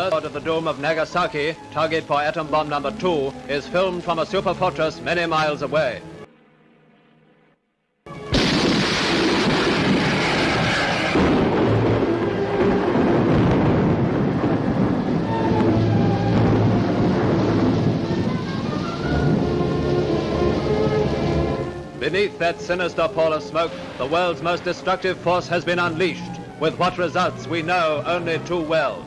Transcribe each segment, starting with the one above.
First part of the dome of Nagasaki, target for atom bomb number 2, is filmed from a super fortress many miles away. Beneath that sinister pall of smoke, the world's most destructive force has been unleashed. With what results we know only too well.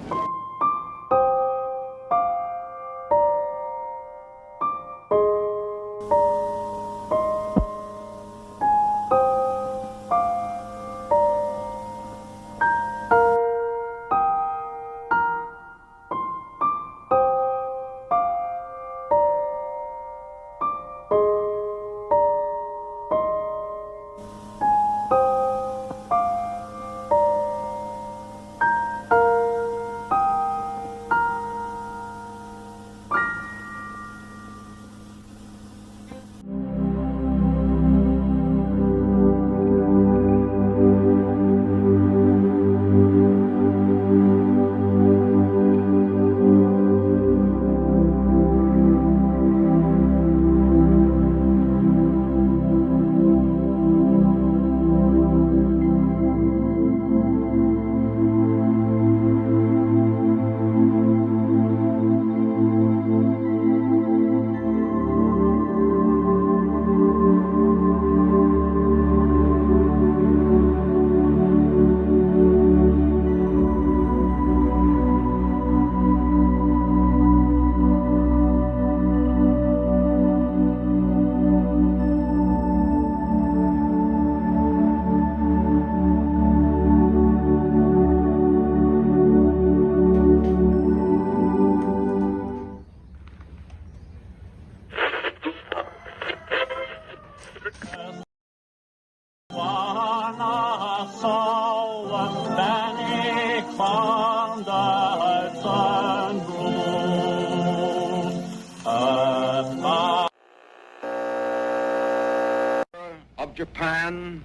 Of Japan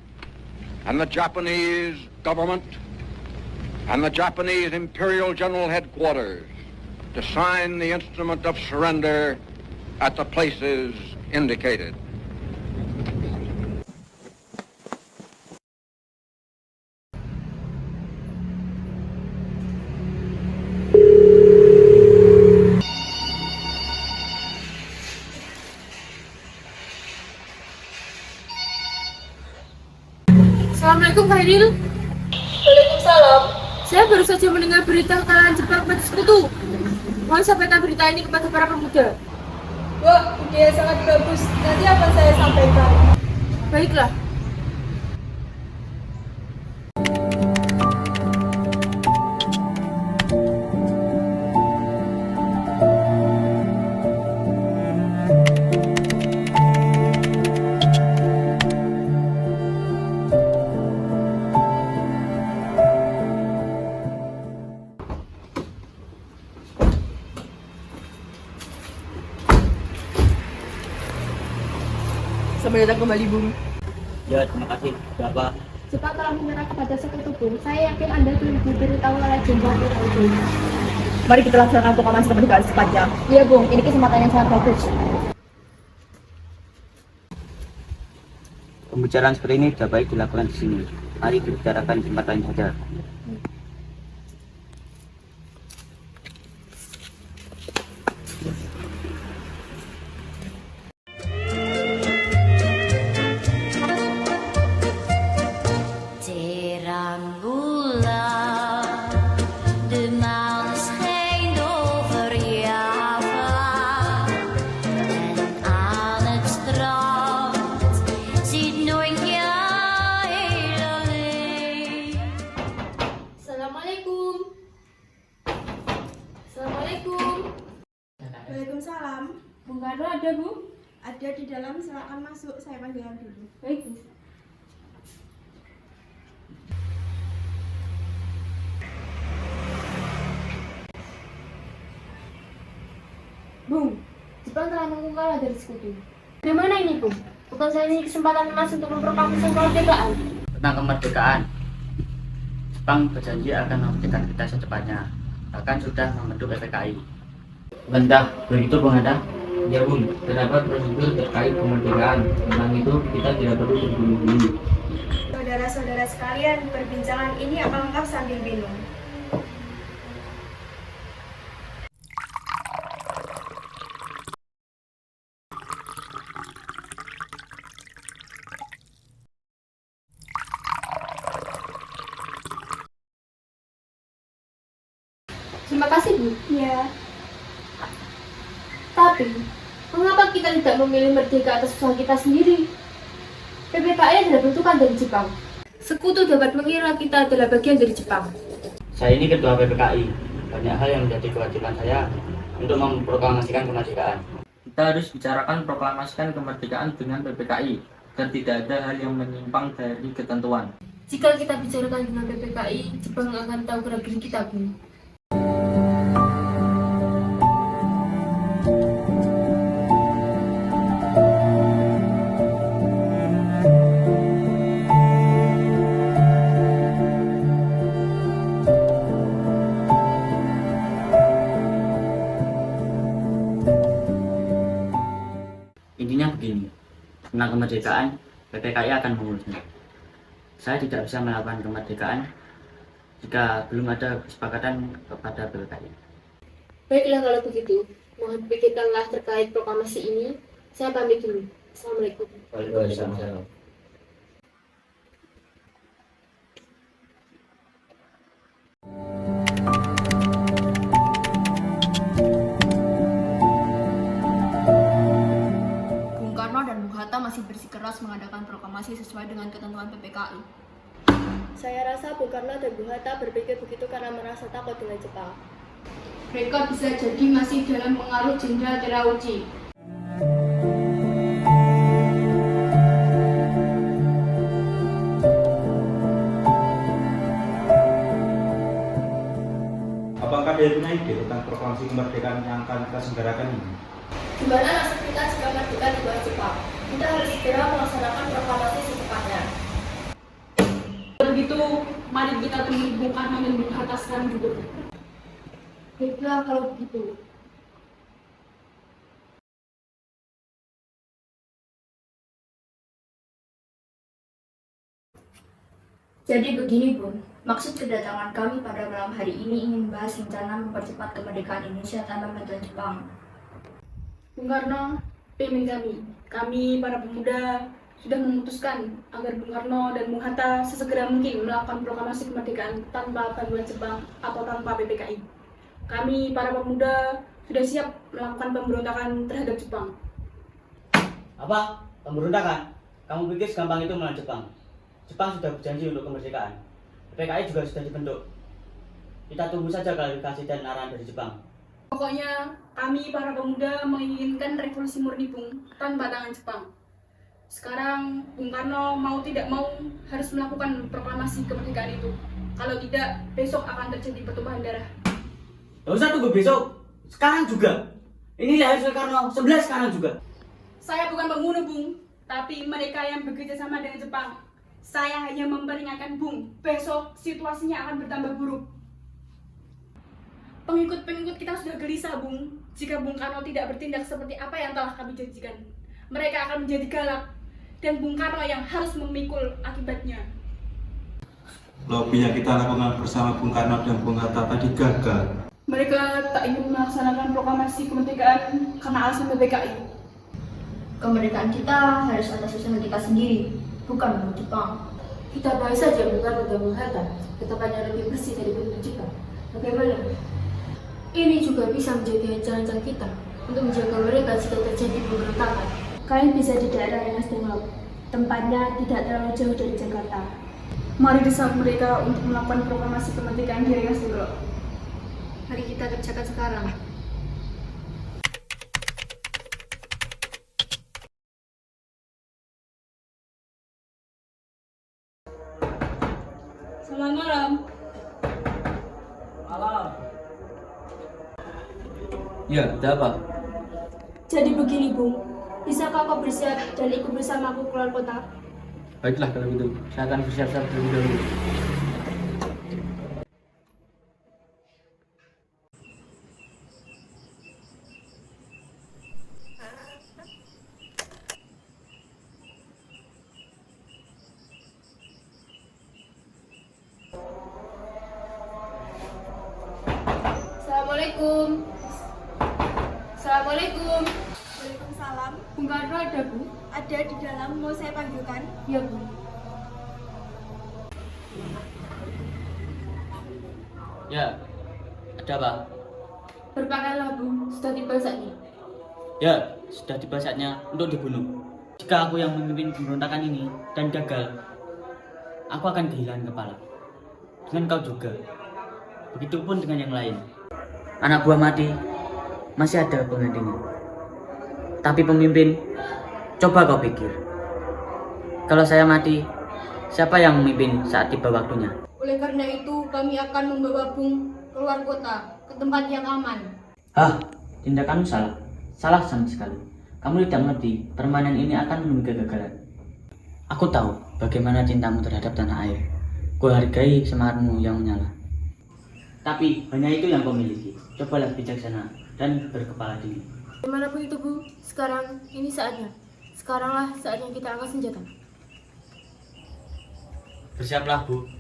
and the Japanese government and the Japanese Imperial General Headquarters to sign the instrument of surrender at the places indicated. Assalamualaikum Khairil. Waalaikumsalam. Saya baru saja mendengar berita kekalahan Jepang pada sekutu. Mohon sampaikan berita ini kepada para pemuda. Wah, ide sangat bagus. Nanti akan saya sampaikan. Baiklah. Selamat datang kembali, Bung. Ya, terima kasih. Bapak. Jepang telah menyerah kepada sekutu, Bung. Saya yakin Anda belum diberitahu oleh Jenderal Iraudon. Mari kita laksanakan proklamasi kemerdekaan secepatnya. Iya, Bung. Ini kesempatan yang sangat bagus. Pembicaraan seperti ini tidak baik dilakukan di sini. Mari dibicarakan di tempat lain saja. Waalaikumsalam. Bung Karno ada, Bu? Ada di dalam, silakan masuk. Saya panggilkan dulu. Baik, Bu. Bung, Jepang telah mengaku kalah dari sekutu. Bagaimana ini, Bung? Bukan saya ini kesempatan emas untuk memproklamasi kemerdekaan. Tentang kemerdekaan, Jepang berjanji akan memerdekakan kita secepatnya. bahkan sudah membentuk PPKI. Bentar, begitu Bung Hatta? Ya Bung, terdapat prosedur terkait kemerdekaan. Tentang itu kita tidak perlu berburu-buru. Saudara-saudara sekalian, perbincangan ini akan lengkap sambil minum. Terima kasih, Bu. Ya, Tapi, mengapa kita tidak memilih merdeka atas usaha kita sendiri? PPKI adalah bentukan dari Jepang. Sekutu dapat mengira kita adalah bagian dari Jepang. Saya ini ketua PPKI. Banyak hal yang menjadi kewajiban saya untuk memproklamasikan kemerdekaan. Kita harus bicarakan proklamasikan kemerdekaan dengan PPKI, dan tidak ada hal yang menyimpang dari ketentuan. Jika kita bicarakan dengan PPKI, Jepang akan tahu gerak-gerik kita, Bu. Intinya begini, tentang kemerdekaan, PPKI akan mengurusnya. Saya tidak bisa melakukan kemerdekaan jika belum ada kesepakatan kepada PPKI. Baiklah kalau begitu, mohon pikirkanlah terkait proklamasi ini. Saya pamit dulu. Assalamualaikum. Waalaikumsalam. Bung Karno dan Bung Hatta masih bersikeras mengadakan proklamasi sesuai dengan ketentuan PPKI. Saya rasa Bung Karno dan Bung Hatta berpikir begitu karena merasa takut dengan Jepang. Mereka bisa jadi masih dalam pengaruh Jenderal Terauchi. Apakah dia punya ide tentang proklamasi kemerdekaan yang akan kita selenggarakan ini? Gimana nasib kita jika merdeka di bawah Jepang? Kita harus segera melaksanakan proklamasi secepatnya. Begitu, mari kita temui Bung Karno dan Bung Hatta sekarang juga. Baiklah kalau begitu. jadi begini Bun, maksud kedatangan kami pada malam hari ini ingin membahas rencana mempercepat kemerdekaan Indonesia tanpa bantuan Jepang. Bung Karno, pimpin kami para pemuda sudah memutuskan agar Bung Karno dan Bung Hatta sesegera mungkin melakukan proklamasi kemerdekaan tanpa bantuan Jepang atau tanpa PPKI. Kami para pemuda sudah siap melakukan pemberontakan terhadap Jepang. Apa? Pemberontakan? Kamu pikir segampang itu melawan Jepang? Jepang sudah berjanji untuk kemerdekaan. PPKI juga sudah dibentuk. Kita tunggu saja klarifikasi dan arahan dari Jepang. Pokoknya kami para pemuda menginginkan revolusi murni Bung tanpa tangan Jepang. Sekarang Bung Karno mau tidak mau harus melakukan proklamasi kemerdekaan itu. Kalau tidak, besok akan terjadi pertumpahan darah. Gak usah tunggu besok, sekarang juga. Ini leher Soekarno, sebelah sekarang juga. Saya bukan pembunuh Bung, tapi mereka yang bekerja sama dengan Jepang. Saya hanya memperingatkan Bung, besok situasinya akan bertambah buruk. Pengikut-pengikut kita sudah gelisah Bung, jika Bung Karno tidak bertindak seperti apa yang telah kami janjikan. Mereka akan menjadi galak, dan Bung Karno yang harus memikul akibatnya. Lobby yang kita lakukan bersama Bung Karno dan Bung Hatta tadi gagal. Mereka tak ingin melaksanakan proklamasi kemerdekaan karena alasan PPKI. Kemerdekaan kita harus atas usaha kita sendiri, bukan menurut Jepang. Kita bahas saja Bung Karno dan Bung Hatta, kedepannya lebih bersih dari bentuk Jepang. Bagaimana? Ini juga bisa menjadi ancang-ancang kita untuk menjaga mereka jika terjadi pemberontakan. Kalian bisa di daerah Rengas Dengklok, tempatnya tidak terlalu jauh dari Jakarta. Mari desak mereka untuk melakukan proklamasi kemerdekaan di Rengas Dengklok. Mari kita kerjakan sekarang. Selamat malam. Malam. Ya, ada apa? Jadi begini Bung, bisakah kau bersiap dan ikut bersamaku keluar kota? Baiklah kalau gitu, saya akan bersiap-siap terlebih dahulu. Karno ada, Bu? Ada di dalam, mau saya panggilkan? Iya, Bu. Ya, ada apa? Berpakaianlah, Bu. Sudah tiba saatnya. Ya, sudah tiba saatnya untuk dibunuh. Jika aku yang memimpin pemberontakan ini dan gagal, aku akan kehilangan kepala. Dengan kau juga. Begitupun dengan yang lain. Anak buah mati, masih ada penggantinya. Tapi pemimpin, coba kau pikir. Kalau saya mati, siapa yang memimpin saat tiba waktunya? Oleh karena itu, kami akan membawa Bung keluar kota, ke tempat yang aman. Hah, tindakanmu salah. Salah sama sekali. Kamu tidak mengerti, permainan ini akan menemui kegagalan. Aku tahu bagaimana cintamu terhadap tanah air. Kuhargai semangatmu yang menyala. Tapi hanya itu yang kau miliki. Cobalah bijaksana dan berkepala dingin. Dimanapun itu, Bu, sekarang ini saatnya. Sekaranglah saatnya kita angkat senjata. Bersiaplah, Bu.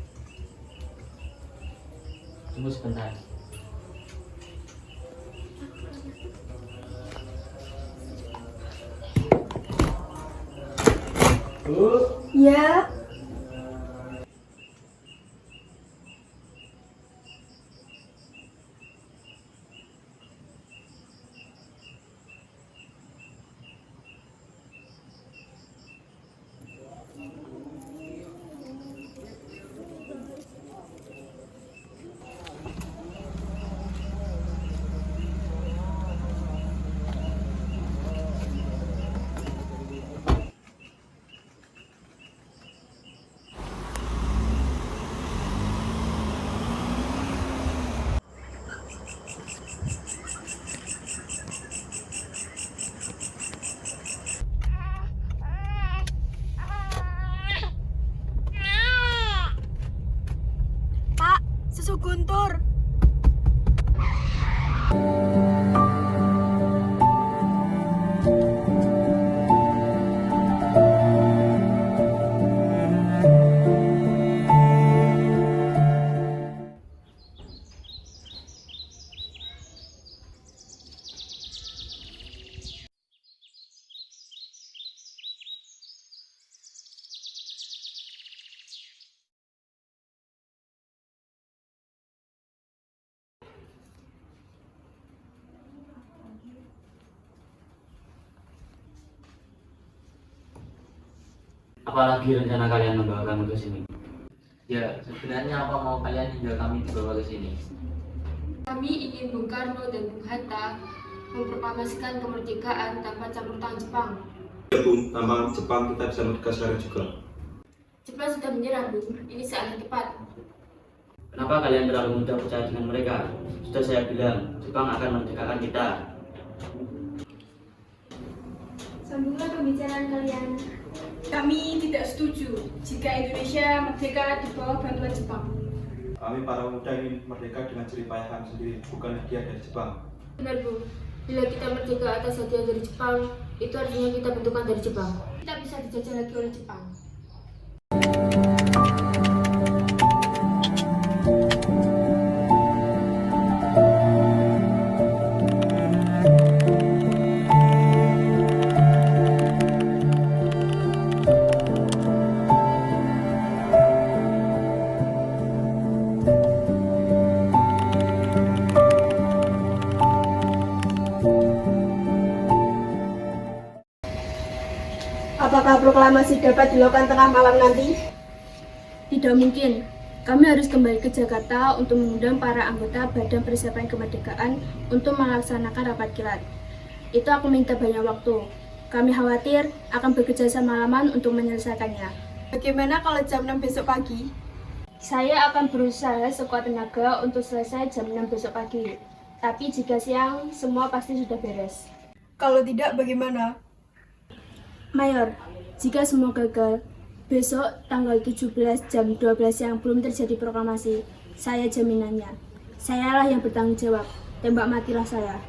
Tunggu sebentar. Bu. Ya. Pak, susu Guntur. Apalagi rencana kalian membawa kami ke sini? Ya, sebenarnya apa mau kalian hingga kami dibawa ke sini? Kami ingin Bung Karno dan Bung Hatta memproklamasikan kemerdekaan tanpa campur tangan Jepang. Ya Bung, tanpa Jepang kita bisa merdeka sekarang juga. Jepang sudah menyerah, Bung. Ini saat yang tepat. Kenapa kalian terlalu mudah percaya dengan mereka? Sudah saya bilang, Jepang akan memerdekakan kita. Sambunglah pembicaraan kalian. Kami tidak setuju jika Indonesia merdeka di bawah bantuan Jepang. Kami para pemuda ingin merdeka dengan jerih payah kami sendiri, bukan hadiah dari Jepang. Benar, Bu. Bila kita merdeka atas hadiah dari Jepang, itu artinya kita bentukan dari Jepang. Kita bisa dijajah lagi oleh Jepang. Apakah proklamasi dapat dilakukan tengah malam nanti? Tidak mungkin. Kami harus kembali ke Jakarta untuk mengundang para anggota Badan Persiapan Kemerdekaan untuk melaksanakan rapat kilat. Itu aku minta banyak waktu. Kami khawatir akan bekerja semalaman untuk menyelesaikannya. Bagaimana kalau jam 6 besok pagi? Saya akan berusaha sekuat tenaga untuk selesai jam 6 besok pagi. Tapi jika siang, semua pasti sudah beres. Kalau tidak, bagaimana? Mayor, jika semua gagal, besok tanggal 17 jam 12 siang belum terjadi proklamasi, saya jaminannya. Sayalah yang bertanggung jawab, tembak matilah saya.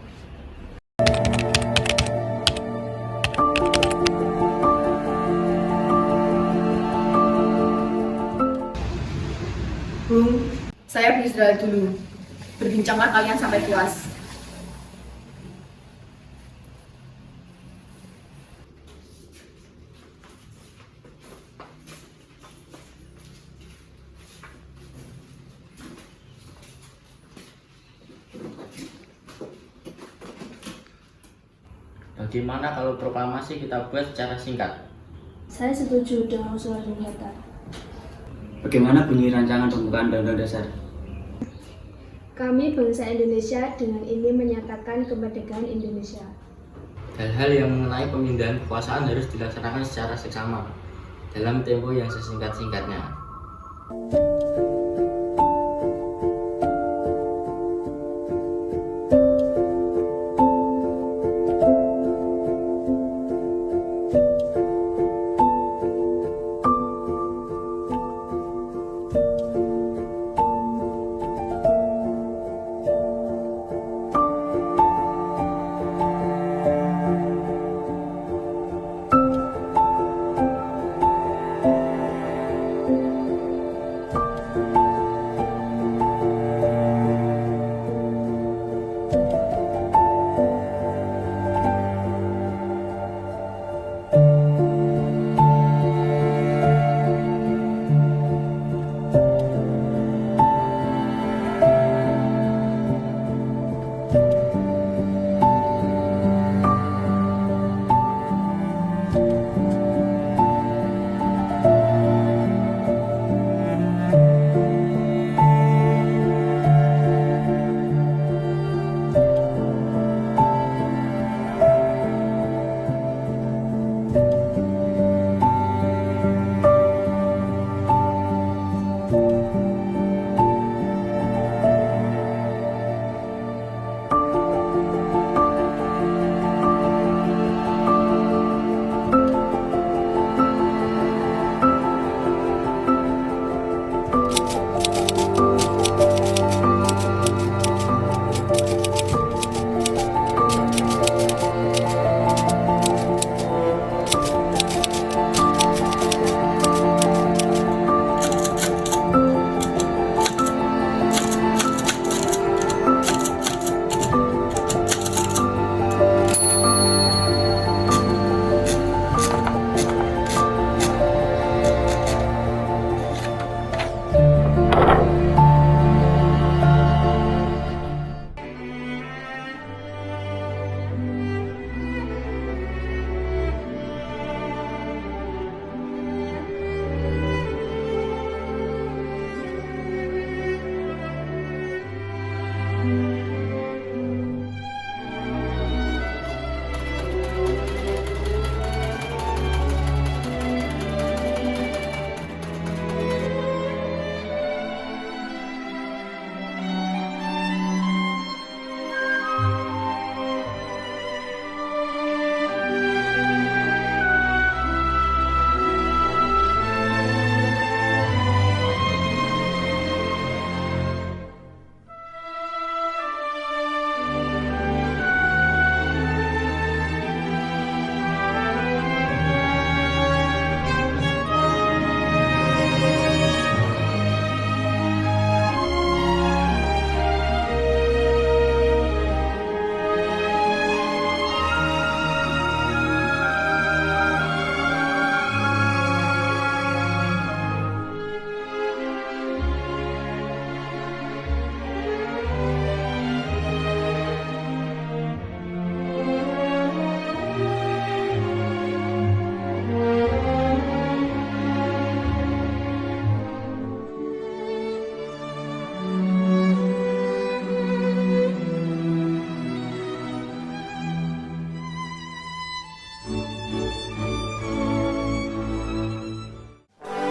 Bung, saya beristirahat dulu. Berbincanglah kalian sampai puas. gimana kalau proklamasi kita buat secara singkat? Saya setuju dengan usulan Bung Hatta. Bagaimana bunyi rancangan pembukaan Undang-Undang Dasar? Kami bangsa Indonesia dengan ini menyatakan kemerdekaan Indonesia. Hal-hal yang mengenai pemindahan kekuasaan harus dilaksanakan secara seksama dalam tempo yang sesingkat-singkatnya.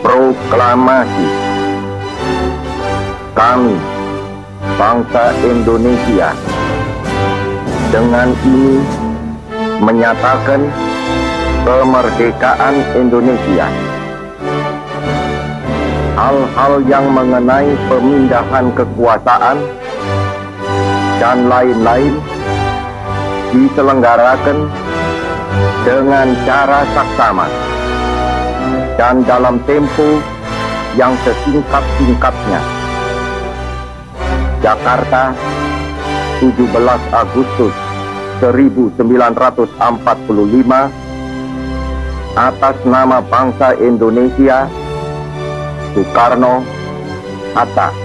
Proklamasi. Kami, bangsa Indonesia, dengan ini menyatakan kemerdekaan Indonesia. Hal-hal yang mengenai pemindahan kekuasaan dan lain-lain diselenggarakan dengan cara saksama dan dalam tempo yang sesingkat-singkatnya. Jakarta, 17 Agustus 1945, atas nama bangsa Indonesia, Soekarno, Hatta.